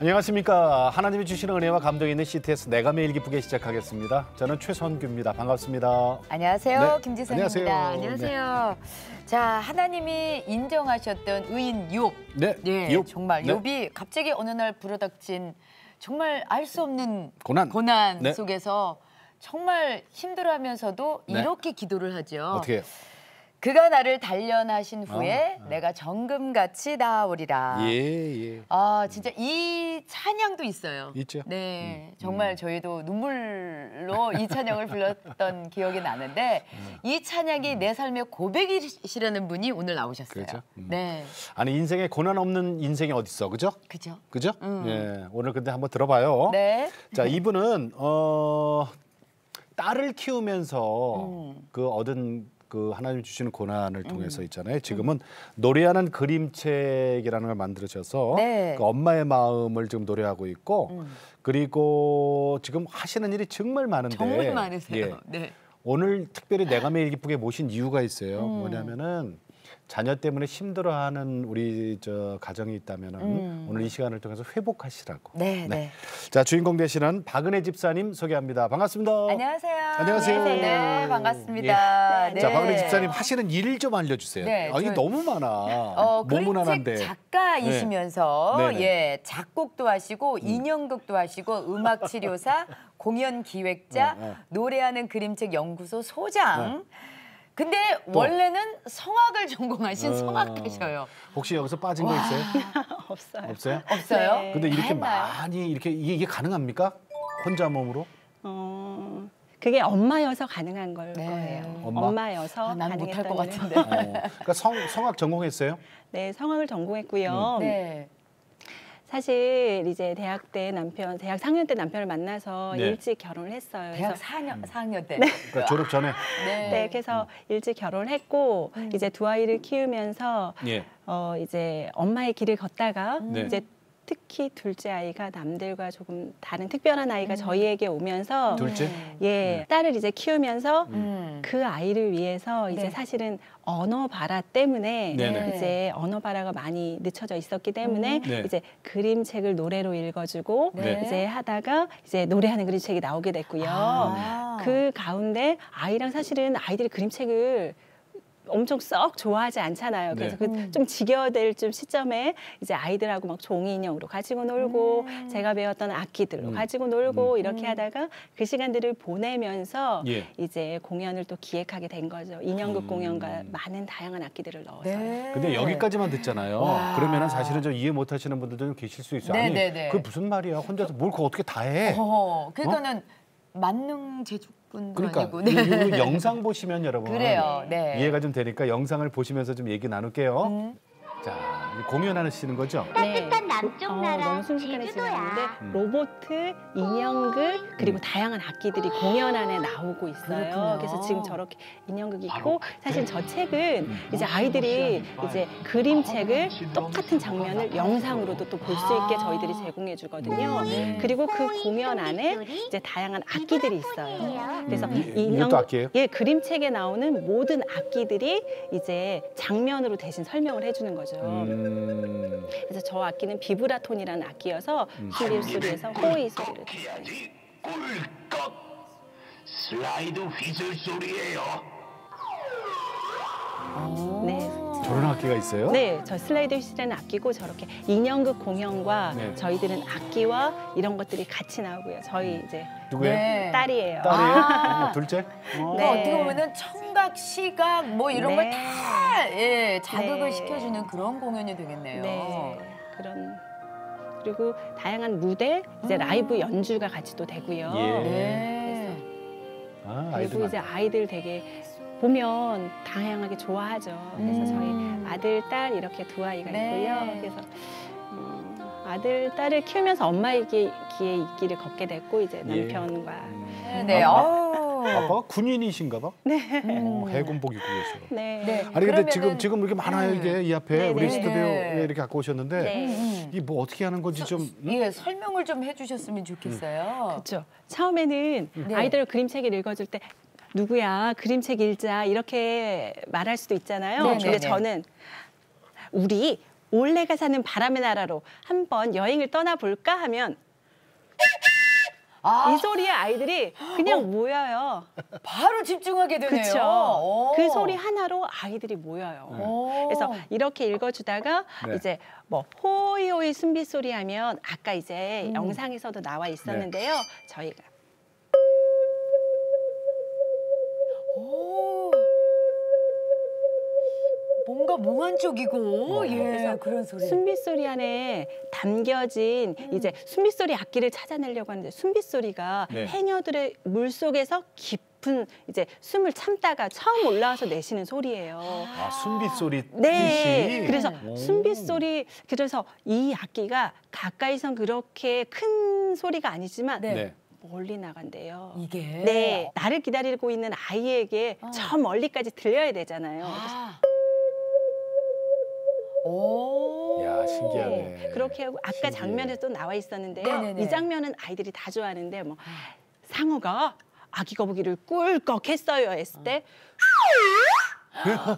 안녕하십니까. 하나님이 주시는 은혜와 감동이 있는 CTS 내가 매일 기쁘게 시작하겠습니다. 저는 최선규입니다. 반갑습니다. 안녕하세요. 네. 김지선입니다. 안녕하세요. 안녕하세요. 자, 하나님이 인정하셨던 의인 욥. 네, 욥. 정말 네. 욥이 갑자기 어느 날 불어닥친 정말 알 수 없는 고난. 네. 속에서 정말 힘들어하면서도 네. 이렇게 기도를 하죠. 어떻게 해요? 그가 나를 단련하신 후에 내가 정금같이 나아오리라. 예. 아, 진짜 이 찬양도 있어요. 있죠. 네, 정말 저희도 눈물로 이 찬양을 불렀던 기억이 나는데 이 찬양이 내 삶의 고백이시라는 분이 오늘 나오셨어요. 그렇죠. 네, 아니 인생에 고난 없는 인생이 어디 있어, 그죠? 그죠? 예, 오늘 근데 한번 들어봐요. 네. 자, 이분은 딸을 키우면서 그 얻은 그 하나님 주시는 고난을 통해서 있잖아요. 지금은 노래하는 그림책이라는 걸 만들으셔서 네. 그 엄마의 마음을 지금 노래하고 있고 그리고 지금 하시는 일이 정말 많은데 정말 많으세요. 예, 네. 오늘 특별히 내가 매일 기쁘게 모신 이유가 있어요. 뭐냐면은 자녀 때문에 힘들어하는 우리 저 가정이 있다면은 오늘 이 시간을 통해서 회복하시라고. 네. 자, 주인공 되시는 박은혜 집사님 소개합니다. 반갑습니다. 안녕하세요. 안녕하세요. 네, 반갑습니다. 네. 자, 박은혜 집사님 하시는 일 좀 알려주세요. 네, 이게 너무 많아. 그림책 모문화인데. 작가이시면서 네. 예, 작곡도 하시고 인형극도 하시고 음악 치료사, 공연 기획자, 노래하는 그림책 연구소 소장. 근데 원래는 성악을 전공하신 성악가셔요. 혹시 여기서 빠진 거 있어요? 없어요. 없어요? 없어요? 네. 근데 이렇게 했나요? 많이 이렇게 이게 가능합니까? 혼자 몸으로? 그게 엄마여서 가능한 걸 네. 거예요. 엄마? 엄마여서 난 못할 것 가능했던 같은데. 일은. 그러니까 성악 전공했어요? 네, 성악을 전공했고요. 네. 사실 이제 대학 4학년 때 남편을 만나서 네. 일찍 결혼을 했어요. 대학 그래서 4학년 때. 그러니까 졸업 전에. 네, 그래서 일찍 결혼을 했고 이제 두 아이를 키우면서 예. 이제 엄마의 길을 걷다가 네. 이제 특히 둘째 아이가 남들과 조금 다른 특별한 아이가 저희에게 오면서 둘째? 예, 딸을 이제 키우면서 그 아이를 위해서 이제 네. 사실은 언어 발화 때문에 네네. 이제 언어 발화가 많이 늦춰져 있었기 때문에 네. 이제 그림책을 노래로 읽어주고 네. 이제 하다가 이제 노래하는 그림책이 나오게 됐고요. 아. 그 가운데 아이랑 사실은 아이들이 그림책을 엄청 썩 좋아하지 않잖아요. 그래서 네. 좀 지겨워될 좀 시점에 이제 아이들하고 막 종이 인형으로 가지고 놀고 제가 배웠던 악기들로 가지고 놀고 이렇게 하다가 그 시간들을 보내면서 예. 이제 공연을 또 기획하게 된 거죠. 인형극 공연과 많은 다양한 악기들을 넣어서. 네. 근데 여기까지만 듣잖아요. 그러면은 사실은 좀 이해 못 하시는 분들도 좀 계실 수 있어요. 아니, 네네네. 그게 무슨 말이야? 혼자서 뭘 그거 어떻게 다 해? 그러니까는 만능 제주꾼도 그러니까 아니고. 이 영상 보시면 여러분 그래요. 네. 이해가 좀 되니까 영상을 보시면서 좀 얘기 나눌게요. 자, 공연하시는 거죠? 따뜻한 남쪽 나라 너무 순식간에 제주도야. 지나갔는데 로보트, 인형극 그리고 다양한 악기들이 공연 안에 나오고 있어요. 그렇군요. 그래서 지금 저렇게 인형극이 있고 사실 저 책은 이제 아이들이 이제 그림책을 똑같은 장면을 영상으로도 또 볼 수 있게 저희들이 제공해 주거든요. 그리고 그 공연 안에 이제 다양한 악기들이 있어요. 그래서 이것도 악기예요? 예, 그림책에 나오는 모든 악기들이 이제 장면으로 대신 설명을 해주는 거죠. 그래서 저 악기는 비브라톤이라는 악기여서 휘릴 소리에서 호이 소리를 냈어요. 꿀꺽 슬라이드 휘슬 소리예요. 네. 저런 악기가 있어요? 네, 저 슬라이드 휘슬이라는 악기고 저렇게 인형극 공연과 네. 저희들은 악기와 이런 것들이 같이 나오고요. 저희 이제 누구예요? 네. 딸이에요. 딸이에요? 둘째? 그러니까 어떻게 보면은 청각, 시각 뭐 이런 네. 걸 다 자극을 네. 시켜주는 그런 공연이 되겠네요. 네, 그런 그리고 다양한 무대 이제 라이브 연주가 같이 또 되고요. 예. 네. 아, 아이들 그리고 이제 아이들 되게 보면 다양하게 좋아하죠. 그래서 저희 아들, 딸 이렇게 두 아이가 네. 있고요. 그래서 아들, 딸을 키우면서 엄마의 길에 이 길을 걷게 됐고 이제 남편과 네. 아빠가 군인이신가 봐? 네. 해군복 입고 계셔. 네. 네. 아니 근데 그러면은- 지금 이렇게 많아요 이게 이 앞에 네, 우리 네. 스튜디오에 이렇게 갖고 오셨는데 네. 이게 뭐 어떻게 하는 건지 좀 예, 설명을 좀 해주셨으면 좋겠어요. 그렇죠. 처음에는 네. 아이들 그림책을 읽어줄 때 누구야 그림책 읽자 이렇게 말할 수도 있잖아요. 네, 근데 네, 네. 저는 우리 올해가 사는 바람의 나라로 한번 여행을 떠나볼까 하면 이 소리에 아이들이 그냥 모여요. 바로 집중하게 되네요. 그렇죠. 그 소리 하나로 아이들이 모여요. 그래서 이렇게 읽어주다가 네. 이제 뭐 호이 호이 순비 소리 하면 아까 이제 영상에서도 나와 있었는데요. 저희가 오. 뭔가 몽환적이고 그래서 그런 소리. 순빗소리 안에 담겨진 이제 순빗소리 악기를 찾아내려고 하는데 순빗소리가 네. 해녀들의 물속에서 깊은 이제 숨을 참다가 처음 올라와서 내쉬는 소리예요. 아, 순빗 소리 네, 뜻이. 그래서 오. 순빗소리 그래서 이 악기가 가까이선 그렇게 큰 소리가 아니지만 네. 멀리 나간대요. 이게 네, 나를 기다리고 있는 아이에게 저 멀리까지 들려야 되잖아요. 아. 오. 야, 신기하네. 네, 그렇게 하고 아까 신기해. 장면에도 나와 있었는데요. 네네네. 이 장면은 아이들이 다 좋아하는데 뭐 상어가 아기 거북이를 꿀꺽 했어요 했을 때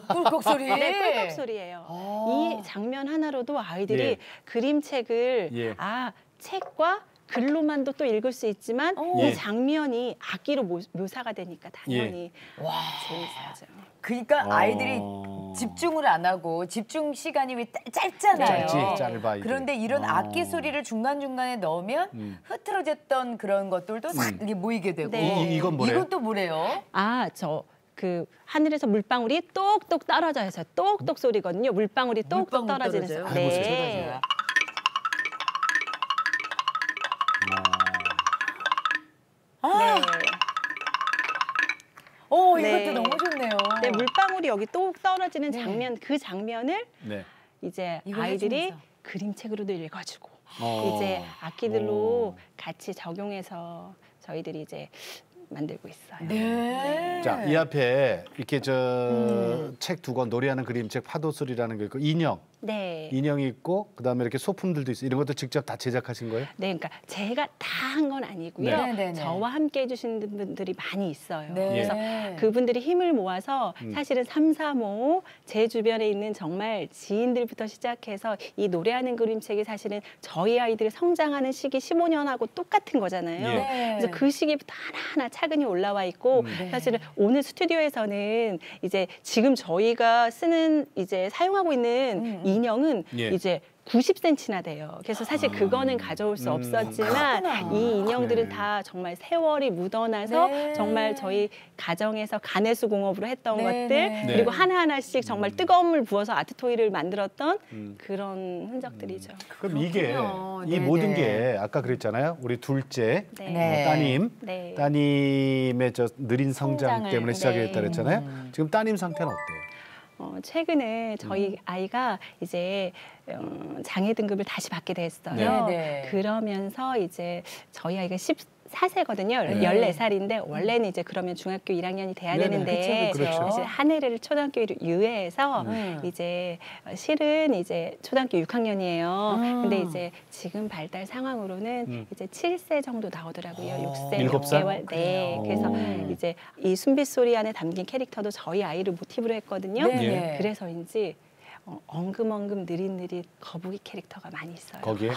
꿀꺽 소리. 네, 꿀꺽 소리예요. 이 장면 하나로도 아이들이 예. 그림책을 예. 책과 글로만도 또 읽을 수 있지만 예. 이 장면이 악기로 묘사가 되니까 당연히 재밌어요. 그러니까 아이들이 집중을 안 하고 집중 시간이 왜 짧잖아요. 짧아 이게. 그런데 이런 악기 소리를 중간중간에 넣으면 흐트러졌던 그런 것들도 싹 이게 모이게 되고. 네. 이건 뭐래요? 이건 또 뭐래요? 그 하늘에서 물방울이 똑똑 떨어져서 똑똑 소리거든요. 물방울이 똑똑 물방울 떨어지는 떨어져요? 소리. 아이고, 네. 네. 네. 이것도 너무 좋네요. 네, 물방울이 여기 똑 떨어지는 장면, 그 장면을 네. 이제 이걸 아이들이 해주면서. 그림책으로도 읽어주고 어. 이제 악기들로 같이 적용해서 저희들이 이제 만들고 있어요. 네. 자, 이 앞에 이렇게 저 책 두 권 노래하는 그림책 파도소리라는 게 있고 인형. 네. 인형이 있고 그다음에 이렇게 소품들도 있어요. 이런 것도 직접 다 제작하신 거예요? 네, 그러니까 제가 다 한 건 아니고요. 네, 네, 네. 저와 함께 해주신 분들이 많이 있어요. 네. 그래서 그분들이 힘을 모아서 사실은 3, 3, 5 제 주변에 있는 정말 지인들부터 시작해서 이 노래하는 그림책이 사실은 저희 아이들이 성장하는 시기 15년하고 똑같은 거잖아요. 예. 네. 그래서 그 시기부터 하나하나 차근히 올라와 있고 사실은 오늘 스튜디오에서는 이제 지금 저희가 쓰는 이제 사용하고 있는 인형은 예. 이제 90cm나 돼요. 그래서 사실 그거는 가져올 수 없었지만 그렇구나. 이 인형들은 그래. 다 정말 세월이 묻어나서 네. 정말 저희 가정에서 가내수 공업으로 했던 네, 것들 네. 그리고 하나하나씩 정말 뜨거운 물 부어서 아트토이를 만들었던 그런 흔적들이죠. 그럼 이게 그렇군요. 이 네, 모든 네. 게 아까 그랬잖아요. 우리 둘째 네. 네. 따님, 네. 따님의 저 느린 성장 성장을, 때문에 시작했다 네. 그랬잖아요. 지금 따님 상태는 어때요? 최근에 저희 아이가 이제 장애 등급을 다시 받게 됐어요. 네, 네. 그러면서 이제 저희 아이가 14세거든요. 네. 14살인데 원래는 이제 그러면 중학교 1학년이 돼야 네네. 되는데 그쵸, 그쵸. 이제 한 해를 초등학교로 유예해서 이제 실은 이제 초등학교 6학년이에요. 근데 이제 지금 발달 상황으로는 이제 7세 정도 나오더라고요. 6세, 일곱 살? 6개월. 네. 그래서 이제 이 순빗 소리 안에 담긴 캐릭터도 저희 아이를 모티브로 했거든요. 네. 그래서인지 엉금엉금 느릿느릿 거북이 캐릭터가 많이 있어요. 거기에?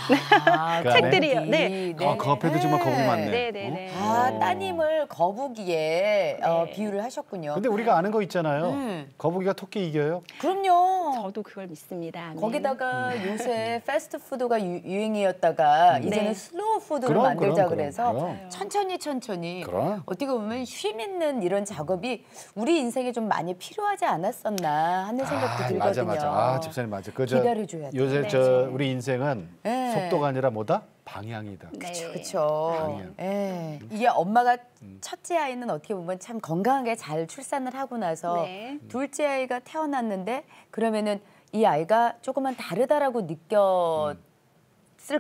아, 그 안에? 책들이요. 거북이. 네. 그 앞에도 정말 거북이 많네. 네네네. 아, 따님을 거북이에 비유를 하셨군요. 근데 우리가 아는 거 있잖아요. 음. 거북이가 토끼 이겨요? 그럼요. 저도 그걸 믿습니다. 네. 거기다가 요새 패스트푸드가 유행이었다가 이제는 슬로우 푸드를 그럼, 만들자 그럼, 그래서 그럼. 천천히 그럼. 어떻게 보면 쉼 있는 이런 작업이 우리 인생에 좀 많이 필요하지 않았었나 하는 생각도 들거든요. 맞아. 집사님 맞아. 기다려줘야 돼. 요새 네. 우리 인생은 네. 속도가 아니라 뭐다? 방향이다. 네. 그렇죠. 방향. 예. 이게 엄마가 첫째 아이는 어떻게 보면 참 건강하게 잘 출산을 하고 나서 네. 둘째 아이가 태어났는데 그러면은 이 아이가 조금만 다르다라고 느꼈을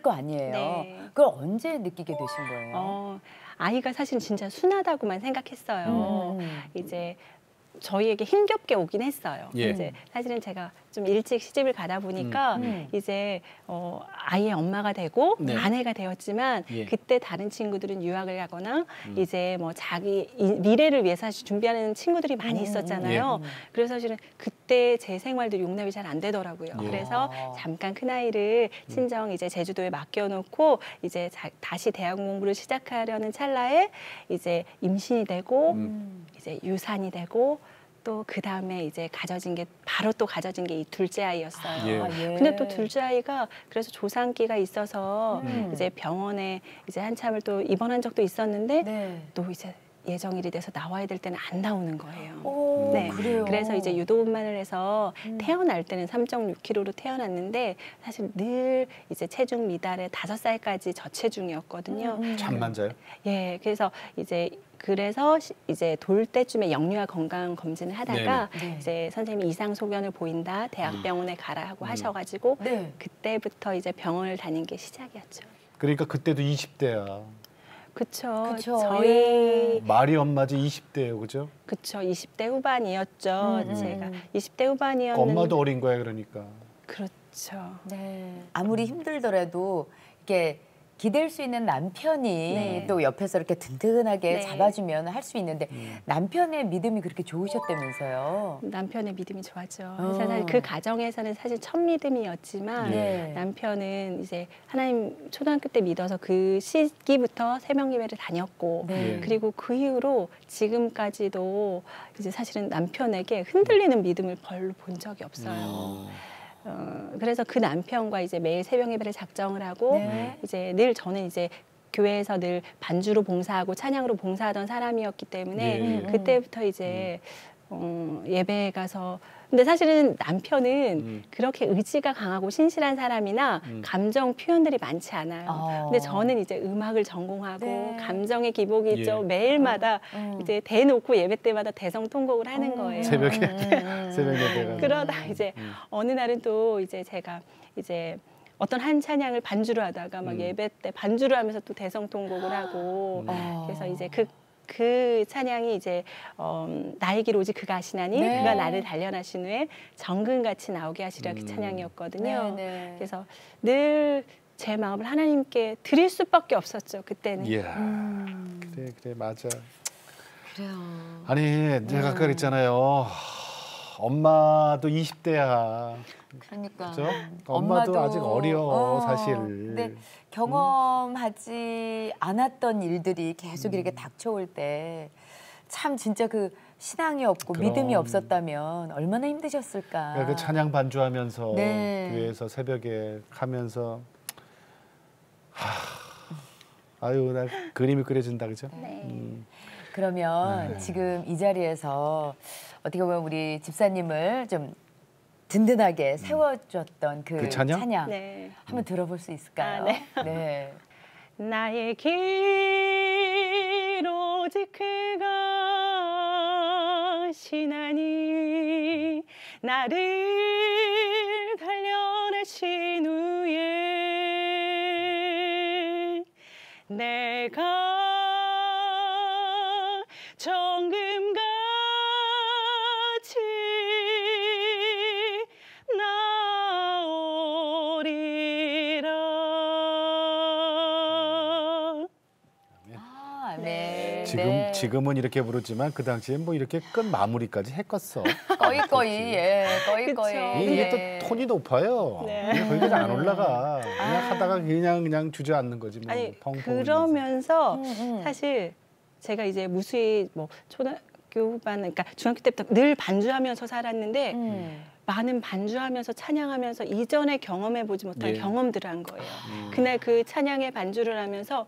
거 아니에요. 네. 그걸 언제 느끼게 되신 거예요? 아이가 사실 진짜 순하다고만 생각했어요. 음. 이제 저희에게 힘겹게 오긴 했어요. 예. 이제 사실은 제가 좀 일찍 시집을 가다 보니까 이제 아이의 엄마가 되고 네. 아내가 되었지만 예. 그때 다른 친구들은 유학을 가거나 이제 뭐 자기 미래를 위해서 사실 준비하는 친구들이 많이 있었잖아요. 그래서 사실은 그때 제 생활도 용납이 잘 안 되더라고요. 예. 그래서 잠깐 큰아이를 친정 이제 제주도에 맡겨놓고 이제 다시 대학 공부를 시작하려는 찰나에 이제 임신이 되고 이제 유산이 되고 또 그 다음에 이제 가져진 게 바로 또 가져진 게 이 둘째 아이였어요. 예. 예. 근데 또 둘째 아이가 그래서 조산기가 있어서 이제 병원에 이제 한참을 또 입원한 적도 있었는데 네. 또 이제 예정일이 돼서 나와야 될 때는 안 나오는 거예요. 오, 네. 그래요. 그래서 이제 유도분만을 해서 태어날 때는 3.6kg로 태어났는데 사실 늘 이제 체중 미달에 5살까지 저체중이었거든요. 잠만 자요? 예, 그래서 이제 돌 때쯤에 영유아 건강 검진을 하다가 네네. 이제 선생님이 이상 소견을 보인다, 대학병원에 가라 하고 하셔가지고 네. 그때부터 이제 병원을 다닌 게 시작이었죠. 그러니까 그때도 20대야. 그쵸. 그쵸. 저희 말이 엄마지 20대예요, 그죠? 그쵸. 20대 후반이었죠. 제가 20대 후반이었는데 엄마도 어린 거야, 그러니까. 그렇죠. 네. 아무리 힘들더라도 이렇게 기댈 수 있는 남편이 네. 또 옆에서 이렇게 든든하게 네. 잡아주면 할 수 있는데 남편의 믿음이 그렇게 좋으셨다면서요? 남편의 믿음이 좋았죠. 그래서 사실 그 가정에서는 사실 첫 믿음이었지만 네. 남편은 이제 하나님 초등학교 때 믿어서 그 시기부터 새벽 예배를 다녔고 네. 그리고 그 이후로 지금까지도 이제 사실은 남편에게 흔들리는 믿음을 별로 본 적이 없어요. 그래서 그 남편과 이제 매일 새벽 예배를 작정을 하고 네. 이제 늘 저는 이제 교회에서 늘 반주로 봉사하고 찬양으로 봉사하던 사람이었기 때문에 네. 그때부터 이제 예배에 가서 근데 사실은 남편은 그렇게 의지가 강하고 신실한 사람이나 감정 표현들이 많지 않아요. 근데 저는 이제 음악을 전공하고 네. 감정의 기복이 있죠. 예. 매일마다 이제 대놓고 예배 때마다 대성통곡을 하는 거예요. 새벽에 새벽에 그러다 이제 어느 날은 또 이제 제가 이제 어떤 한 찬양을 반주로 하다가 막 예배 때 반주를 하면서 또 대성통곡을 하고 그래서 이제 그 찬양이 이제 나에게 오직 그가 하시나니 네. 그가 나를 단련하신 후에 정금같이 나오게 하시려 그 찬양이었거든요. 네, 네. 그래서 늘 제 마음을 하나님께 드릴 수밖에 없었죠. 그때는. 이야, 그래 맞아. 그래요. 아니 내가 아까 그랬잖아요. 엄마도 20대야. 그러니까. 그죠? 엄마도 아직 어려 사실. 근데 경험하지 않았던 일들이 계속 이렇게 닥쳐올 때 참 진짜 그 신앙이 없고 그럼. 믿음이 없었다면 얼마나 힘드셨을까. 그러니까 그 찬양 반주하면서 네. 교회에서 새벽에 가면서 아유 나 그림이 그려진다 그죠? 네. 그러면 지금 이 자리에서 어떻게 보면 우리 집사님을 좀 든든하게 세워줬던 그 찬양? 네. 한번 들어볼 수 있을까요? 아, 네. 네. 나의 길 오직 그가 하시나니 나를 단련하신 후에 내가 정금같이 나오리라. 아, 네. 지금은 이렇게 부르지만 그 당시엔 뭐 이렇게 끝 마무리까지 했겠어. 꺼이 예, 꺼이. 그쵸. 이게 네. 또 톤이 높아요. 네. 그냥 거기까지 안 올라가. 그냥 하다가 그냥 주저앉는 거지. 뭐. 아니 펑펑 그러면서 음. 사실 제가 이제 무수히 뭐 초등학교 후반 그러니까 중학교 때부터 늘 반주하면서 살았는데 많은 반주하면서 찬양하면서 이전에 경험해 보지 못한 예. 경험들을 한 거예요. 그날 그 찬양에 반주를 하면서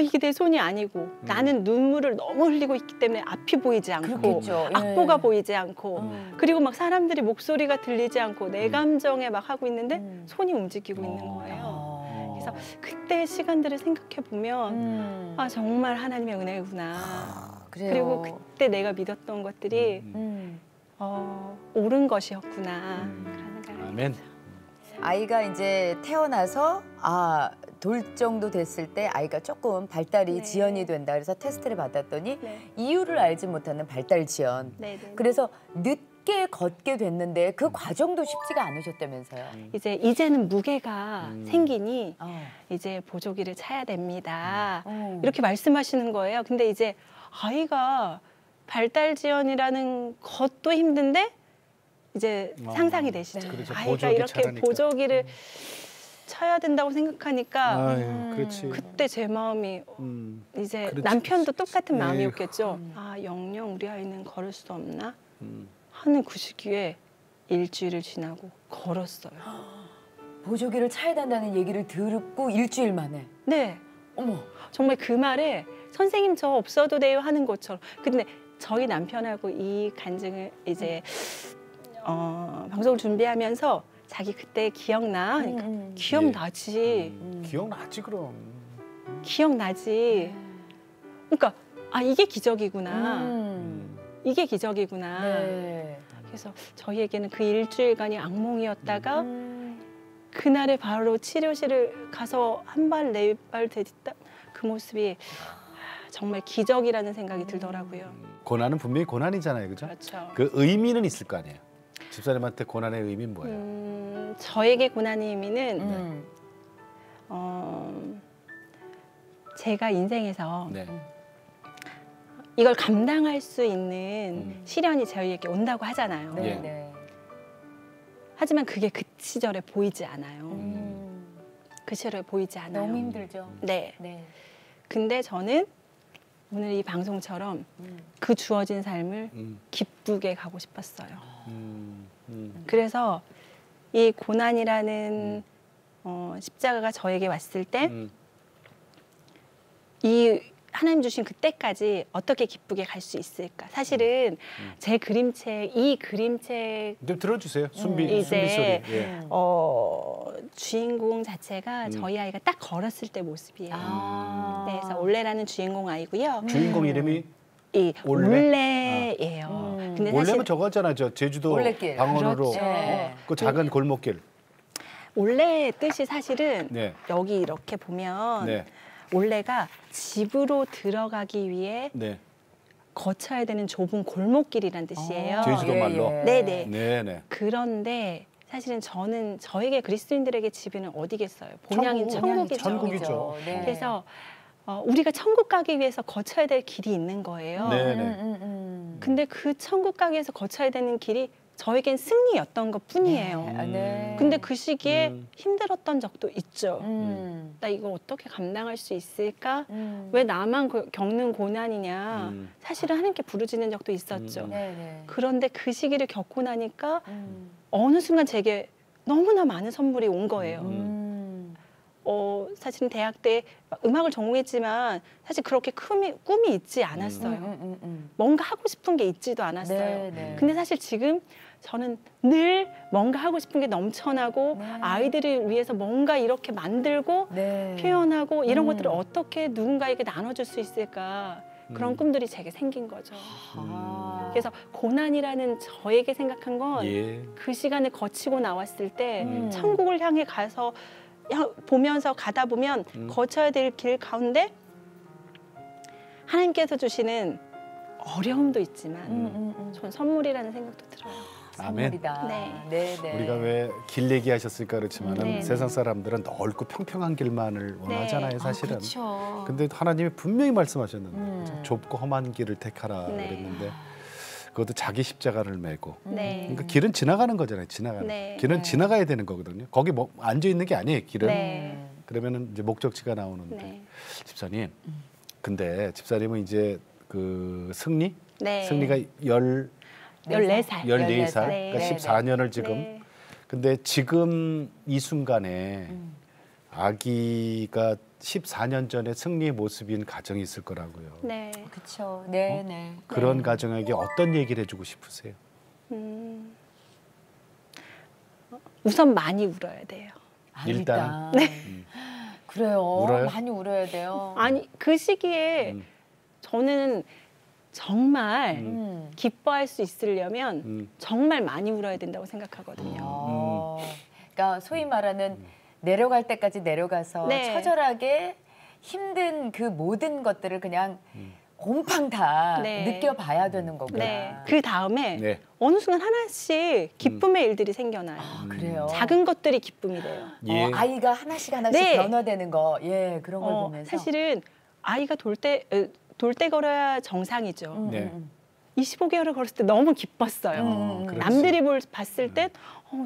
이게 내 손이 아니고 음. 나는 눈물을 너무 흘리고 있기 때문에 앞이 보이지 않고 그렇겠죠. 예. 악보가 보이지 않고 그리고 막 사람들이 목소리가 들리지 않고 내 감정에 막 하고 있는데 손이 움직이고 있는 거예요. 그래서 그때 시간들을 생각해 보면 아 정말 하나님의 은혜구나. 그래요. 그리고 그때 내가 믿었던 것들이 옳은 것이었구나. 그런 생각을 아멘. 아이가 이제 태어나서 돌 정도 됐을 때 아이가 조금 발달이 네. 지연이 된다. 그래서 테스트를 받았더니 네. 이유를 알지 못하는 발달 지연. 네, 네. 그래서 늦게 걷게 됐는데 그 과정도 쉽지가 않으셨다면서요. 이제는 무게가 생기니 어. 이제 보조기를 차야 됩니다. 어. 이렇게 말씀하시는 거예요. 근데 이제 아이가 발달 지연이라는 것도 힘든데 이제 상상이 되시죠. 그렇죠. 아이가 보조기 이렇게 차라니까. 보조기를 쳐야 된다고 생각하니까 아유, 그렇지. 그때 제 마음이 이제 그렇지. 남편도 똑같은 에휴. 마음이었겠죠. 아, 영영 우리 아이는 걸을 수 없나 음. 하는 그 시기에 일주일을 지나고 걸었어요. 보조기를 차야 된다는 얘기를 듣고 일주일 만에. 네, 어머. 정말 그 말에 선생님 저 없어도 돼요 하는 것처럼. 근데 저희 남편하고 이 간증을 이제 방송을 준비하면서 자기 그때 기억나? 그러니까 기억나지. 기억나지 그럼. 기억나지. 그러니까 아 이게 기적이구나. 음. 이게 기적이구나. 네. 그래서 저희에게는 그 일주일간이 악몽이었다가 그날에 바로 치료실을 가서 한 발 네 발 디뎠다 그 모습이 정말 기적이라는 생각이 들더라고요. 고난은 분명히 고난이잖아요, 그죠? 그렇죠. 그 의미는 있을 거 아니에요. 집사님한테 고난의 의미는 뭐예요? 저에게 고난의 의미는 음. 제가 인생에서 네. 이걸 감당할 수 있는 시련이 저희에게 온다고 하잖아요. 네. 예. 네. 하지만 그게 그 시절에 보이지 않아요. 그 시절에 보이지 않아요. 너무 힘들죠. 네. 네. 근데 저는 오늘 이 방송처럼 그 주어진 삶을 기쁘게 가고 싶었어요. 그래서 이 고난이라는 십자가가 저에게 왔을 때 이 하나님 주신 그때까지 어떻게 기쁘게 갈 수 있을까? 사실은 제 그림책, 이 그림책 좀 들어주세요. 순비 이제 소리. 예. 주인공 자체가 저희 아이가 딱 걸었을 때 모습이에요. 아. 네, 그래서 올레라는 주인공 아이고요. 주인공 이름이 이 올레? 올레예요. 근데 사실 원래는 저거 하잖아, 저 제주도 올레길. 방언으로 그렇죠. 그 작은 골목길. 올레의 뜻이 사실은 네. 여기 이렇게 보면 네, 올레가 집으로 들어가기 위해 네. 거쳐야 되는 좁은 골목길이란 뜻이에요. 제주도 말로. 네네. 네, 네. 그런데 사실은 저에게 그리스도인들에게 집에는 어디겠어요? 본향인 천국이죠. 천국이죠. 네. 그래서 우리가 천국 가기 위해서 거쳐야 될 길이 있는 거예요. 네, 네. 근데 그 천국 가기 위해서 거쳐야 되는 길이 저에겐 승리였던 것 뿐이에요. 네. 근데 그 시기에 힘들었던 적도 있죠. 음. 나 이걸 어떻게 감당할 수 있을까? 왜 나만 겪는 고난이냐? 사실은 하나님께 부르짖는 적도 있었죠. 네네. 그런데 그 시기를 겪고 나니까 어느 순간 제게 너무나 많은 선물이 온 거예요. 사실은 대학 때 음악을 전공했지만 사실 그렇게 꿈이 있지 않았어요. 뭔가 하고 싶은 게 있지도 않았어요. 네. 근데 사실 지금 저는 늘 뭔가 하고 싶은 게 넘쳐나고 네. 아이들을 위해서 뭔가 이렇게 만들고 네. 표현하고 이런 것들을 어떻게 누군가에게 나눠줄 수 있을까 그런 꿈들이 제게 생긴 거죠. 아. 그래서 고난이라는 저에게 생각한 건 예. 그 시간을 거치고 나왔을 때 천국을 향해 가서 보면서 가다 보면 거쳐야 될 길 가운데 하나님께서 주시는 어려움도 있지만 전 선물이라는 생각도 들어요. 아멘. 선물이다. 네. 네. 우리가 왜 길 얘기하셨을까 그렇지만은 네. 세상 사람들은 넓고 평평한 길만을 원하잖아요, 사실은. 그렇죠. 근데 하나님이 분명히 말씀하셨는데 좁고 험한 길을 택하라 네. 그랬는데 그것도 자기 십자가를 메고. 네. 그러니까 길은 지나가는 거잖아요. 지나가는. 네. 길은 네. 지나가야 되는 거거든요. 거기 뭐 앉아 있는 게 아니에요. 길은. 네. 그러면은 이제 목적지가 나오는데 네. 집사님. 근데 집사님은 이제 그 승리? 네. 승리가 14살. 14살. 네. 그러니까 14년을 지금. 네. 근데 지금 이 순간에 아기가 14년 전에 승리의 모습인 가정이 있을 거라고요. 네. 그렇죠. 네. 그런 가정에게 어떤 얘기를 해주고 싶으세요? 우선 많이 울어야 돼요. 일단. 그래요. 울어요? 많이 울어야 돼요. 아니 그 시기에 저는 정말 기뻐할 수 있으려면 정말 많이 울어야 된다고 생각하거든요. 그러니까 소위 말하는 내려갈 때까지 내려가서 네. 처절하게 힘든 그 모든 것들을 그냥 곰팡 다 네. 느껴봐야 되는 거구나. 네. 그 다음에 네. 어느 순간 하나씩 기쁨의 일들이 생겨나요. 아, 그래요. 작은 것들이 기쁨이 돼요. 예. 아이가 하나씩 네. 변화되는 거, 예, 그런 걸 보면서 사실은 아이가 돌 때 걸어야 정상이죠. 네. 25개월을 걸었을 때 너무 기뻤어요. 그렇지. 남들이 봤을 땐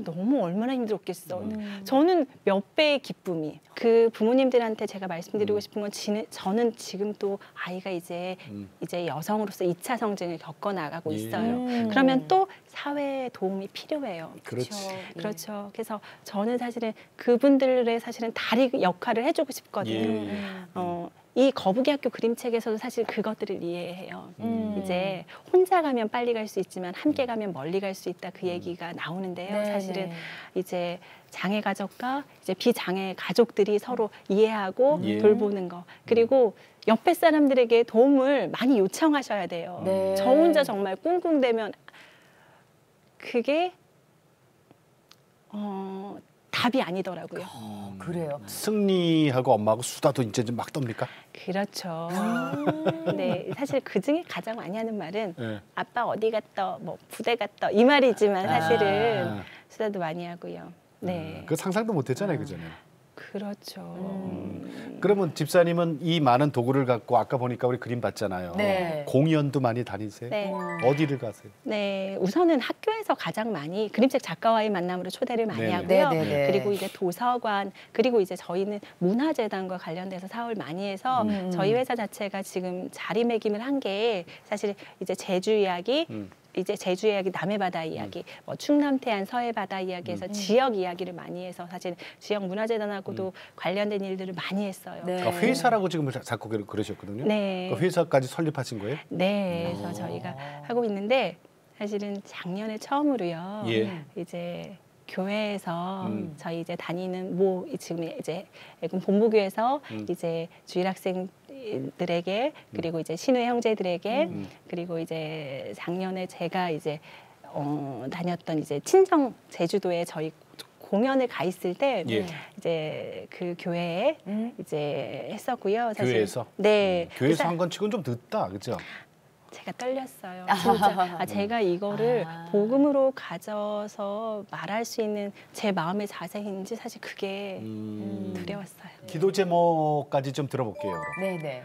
너무 얼마나 힘들었겠어. 저는 몇 배의 기쁨이. 그 부모님들한테 제가 말씀드리고 싶은 건 저는 지금 또 아이가 이제 여성으로서 2차 성징을 겪어 나가고 있어요. 그러면 또 사회의 도움이 필요해요. 그렇지. 그렇죠. 그래서 저는 사실은 그분들의 사실은 다리 역할을 해주고 싶거든요. 이 거북이 학교 그림책에서도 사실 그것들을 이해해요. 이제 혼자 가면 빨리 갈 수 있지만 함께 가면 멀리 갈 수 있다 그 얘기가 나오는데요. 네, 사실은 네. 이제 장애 가족과 이제 비장애 가족들이 서로 이해하고 돌보는 거. 그리고 옆에 사람들에게 도움을 많이 요청하셔야 돼요. 네. 저 혼자 정말 꿍꿍대면 그게 답이 아니더라고요. 그래요. 승리하고 엄마하고 수다도 이제 좀 막 떱니까? 그렇죠. 근데 사실 그 중에 가장 많이 하는 말은 네. 아빠 어디 갔다, 뭐 부대 갔다 이 말이지만 사실은 아. 수다도 많이 하고요. 네, 그 상상도 못했잖아요, 그전에. 그렇죠. 그러면 집사님은 이 많은 도구를 갖고 아까 보니까 우리 그림 봤잖아요. 네. 공연도 많이 다니세요? 네. 어디를 가세요? 네, 우선은 학교에서 가장 많이 그림책 작가와의 만남으로 초대를 많이 네네. 하고요. 네네네. 그리고 이제 도서관, 그리고 이제 저희는 문화재단과 관련돼서 사업을 많이 해서 저희 회사 자체가 지금 자리매김을 한 게 사실 이제 제주 이야기, 이제 제주 이야기, 남해바다 이야기, 뭐 충남 태안 서해바다 이야기에서 지역 이야기를 많이 해서 사실 지역 문화재단하고도 관련된 일들을 많이 했어요. 네. 아, 회사라고 지금 자꾸 그러셨거든요. 네. 그 회사까지 설립하신 거예요? 네, 그래서 저희가 하고 있는데 사실은 작년에 처음으로요. 예. 이제 교회에서 저희 이제 다니는 지금 이제 애군 본부교에서 이제 주일 학생들에게 그리고 이제 신우의 형제들에게 그리고 이제 작년에 제가 이제 다녔던 이제 친정 제주도에 저희 공연을 가 있을 때 예. 이제 그 교회에 이제 했었고요. 사실. 교회에서? 네. 교회에서 한 건 치고는 좀 늦다, 그죠? 제가 떨렸어요. 진짜 제가 이거를 복음으로 가져서 말할 수 있는 제 마음의 자세인지 사실 그게 두려웠어요. 기도 제목까지 좀 들어볼게요. 그럼. 네네.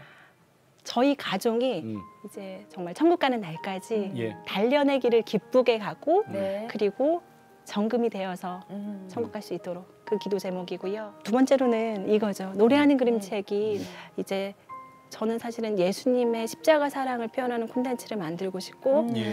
저희 가족이 이제 정말 천국 가는 날까지 예. 단련의 길을 기쁘게 가고 네. 그리고 정금이 되어서 천국 갈 수 있도록 그 기도 제목이고요. 두 번째로는 이거죠. 노래하는 그림책이 이제 저는 사실은 예수님의 십자가 사랑을 표현하는 콘텐츠를 만들고 싶고 예.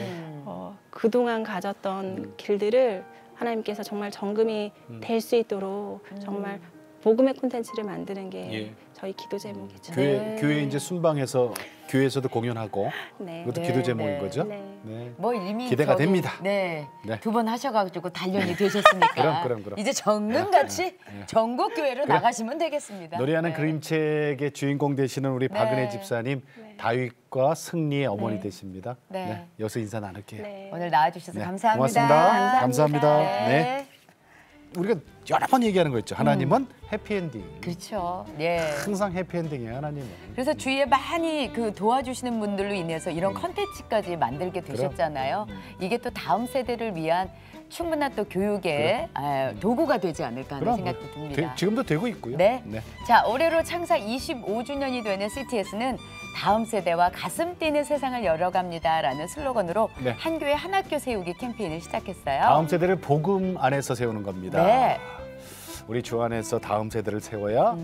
그동안 가졌던 길들을 하나님께서 정말 정금이 될 수 있도록 정말 복음의 콘텐츠를 만드는 게 예. 저희 기도 제목이죠. 교회 이제 순방해서 교회에서도 공연하고 네. 그것도 네, 기도 제목인 네. 거죠? 네. 네. 뭐 이미 기대가 저도, 됩니다. 네. 네. 두 번 하셔가지고 단련이 되셨으니까. 그럼. 이제 정금같이 전국 교회로 나가시면 되겠습니다. 노래하는 네. 그림책의 주인공 되시는 우리 박은혜 네. 집사님, 다윗과 승리의 어머니 네. 되십니다. 네. 여기서 인사 나눌게요. 네. 오늘 나와주셔서 네. 감사합니다. 고맙습니다. 감사합니다. 네. 네. 우리가 여러 번 얘기하는 거 있죠. 하나님은 해피엔딩. 그렇죠. 예. 항상 해피엔딩이에요, 하나님은. 그래서 주위에 많이 그 도와주시는 분들로 인해서 이런 컨텐츠까지 만들게 되셨잖아요. 이게 또 다음 세대를 위한 충분한 또 교육의 도구가 되지 않을까 하는 생각도 듭니다. 지금도 되고 있고요. 네. 자, 올해로 창사 25주년이 되는 CTS는 다음 세대와 가슴 뛰는 세상을 열어갑니다라는 슬로건으로 네. 한 교회 한 학교 세우기 캠페인을 시작했어요. 다음 세대를 복음 안에서 세우는 겁니다. 네. 우리 주 안에서 다음 세대를 세워야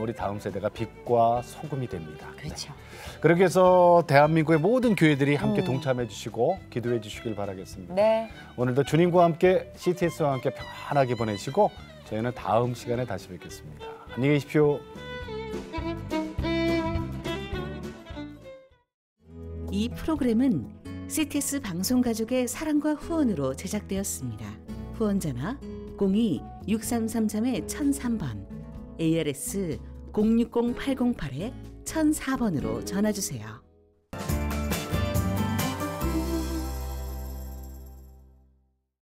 우리 다음 세대가 빛과 소금이 됩니다. 그렇죠. 그렇게 해서 대한민국의 모든 교회들이 함께 동참해 주시고 기도해 주시길 바라겠습니다. 네. 오늘도 주님과 함께 CTS와 함께 편안하게 보내시고 저희는 다음 시간에 다시 뵙겠습니다. 안녕히 계십시오. 이 프로그램은 CTS 방송가족의 사랑과 후원으로 제작되었습니다. 후원전화 02-6333-1003번, ARS 060-808-1004번으로 전화주세요.